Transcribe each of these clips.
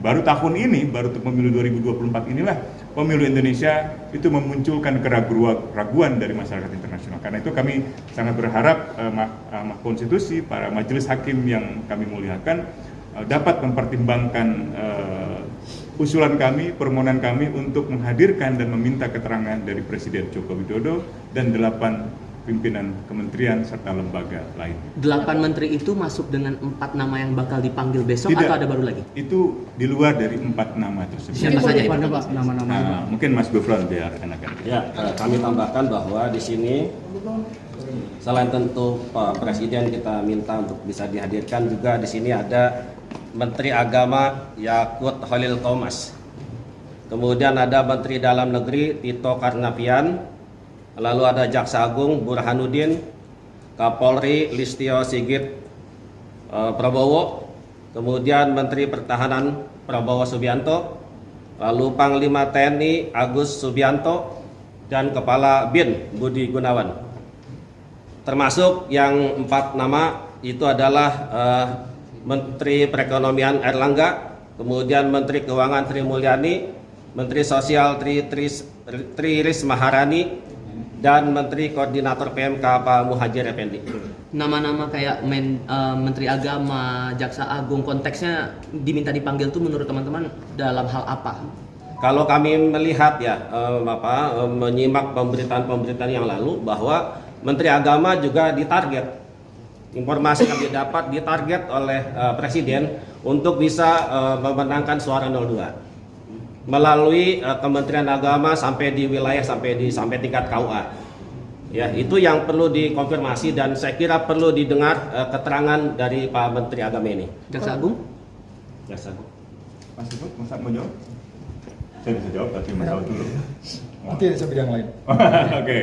baru tahun ini, baru pemilu 2024 inilah pemilu Indonesia itu memunculkan keraguan dari masyarakat internasional. Karena itu kami sangat berharap Mahkamah Konstitusi, para majelis hakim yang kami muliakan dapat mempertimbangkan usulan kami, permohonan kami untuk menghadirkan dan meminta keterangan dari Presiden Joko Widodo dan 8 pimpinan kementerian serta lembaga lain. 8 menteri itu masuk dengan 4 nama yang bakal dipanggil besok. Tidak, atau ada baru lagi? Itu di luar dari 4 nama tersebut. Siapa saja itu? Nama-nama. Mungkin Mas Gufron biar enakan. Ya, kami tambahkan bahwa di sini selain tentu Pak Presiden kita minta untuk bisa dihadirkan, juga di sini ada Menteri Agama Yakut Khalil Qomas. Kemudian ada Menteri Dalam Negeri Tito Karnavian. Lalu ada Jaksa Agung Burhanuddin, Kapolri Listio Sigit Prabowo, kemudian Menteri Pertahanan Prabowo Subianto, lalu Panglima TNI Agus Subianto, dan Kepala BIN Budi Gunawan. Termasuk yang 4 nama itu adalah Menteri Perekonomian Erlangga, kemudian Menteri Keuangan Sri Mulyani, Menteri Sosial Tri Risma Maharani, dan Menteri Koordinator PMK Pak Muhajir Effendi. Nama-nama kayak Menteri Agama, Jaksa Agung, konteksnya diminta dipanggil tuh menurut teman-teman dalam hal apa? Kalau kami melihat ya, menyimak pemberitaan-pemberitaan yang lalu bahwa Menteri Agama juga ditarget. Informasi kami dapat ditarget oleh Presiden untuk bisa memenangkan suara 02. Melalui Kementerian Agama sampai di wilayah sampai tingkat KUA. Ya, itu yang perlu dikonfirmasi dan saya kira perlu didengar keterangan dari Pak Menteri Agama ini. Jaksa Agung? Jaksa Agung. Mas Ibu, Mas mau jawab? Saya bisa jawab, tapi Mas jawab dulu. Nanti ada bidang lain. Oke.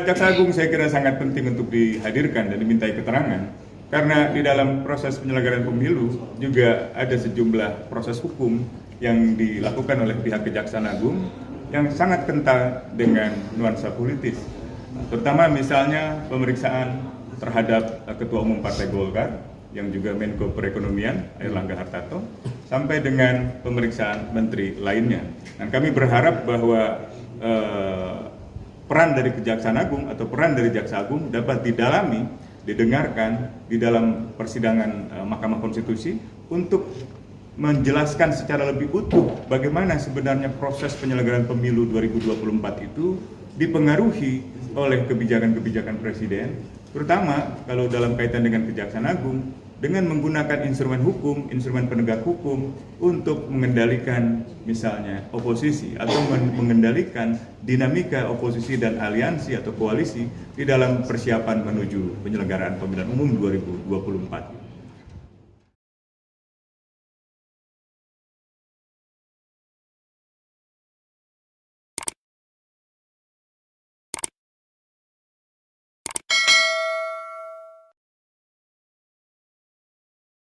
Jaksa Agung saya kira sangat penting untuk dihadirkan dan dimintai keterangan. Karena di dalam proses penyelenggaraan pemilu juga ada sejumlah proses hukum yang dilakukan oleh pihak Kejaksaan Agung yang sangat kental dengan nuansa politis. Terutama misalnya pemeriksaan terhadap Ketua Umum Partai Golkar yang juga Menko Perekonomian Airlangga Hartarto sampai dengan pemeriksaan menteri lainnya. Dan kami berharap bahwa peran dari Kejaksaan Agung atau peran dari Jaksa Agung dapat didalami, didengarkan di dalam persidangan Mahkamah Konstitusi untuk menjelaskan secara lebih utuh bagaimana sebenarnya proses penyelenggaraan pemilu 2024 itu dipengaruhi oleh kebijakan-kebijakan Presiden, terutama kalau dalam kaitan dengan Kejaksaan Agung, dengan menggunakan instrumen hukum, instrumen penegak hukum untuk mengendalikan misalnya oposisi atau mengendalikan dinamika oposisi dan aliansi atau koalisi di dalam persiapan menuju penyelenggaraan pemilihan umum 2024.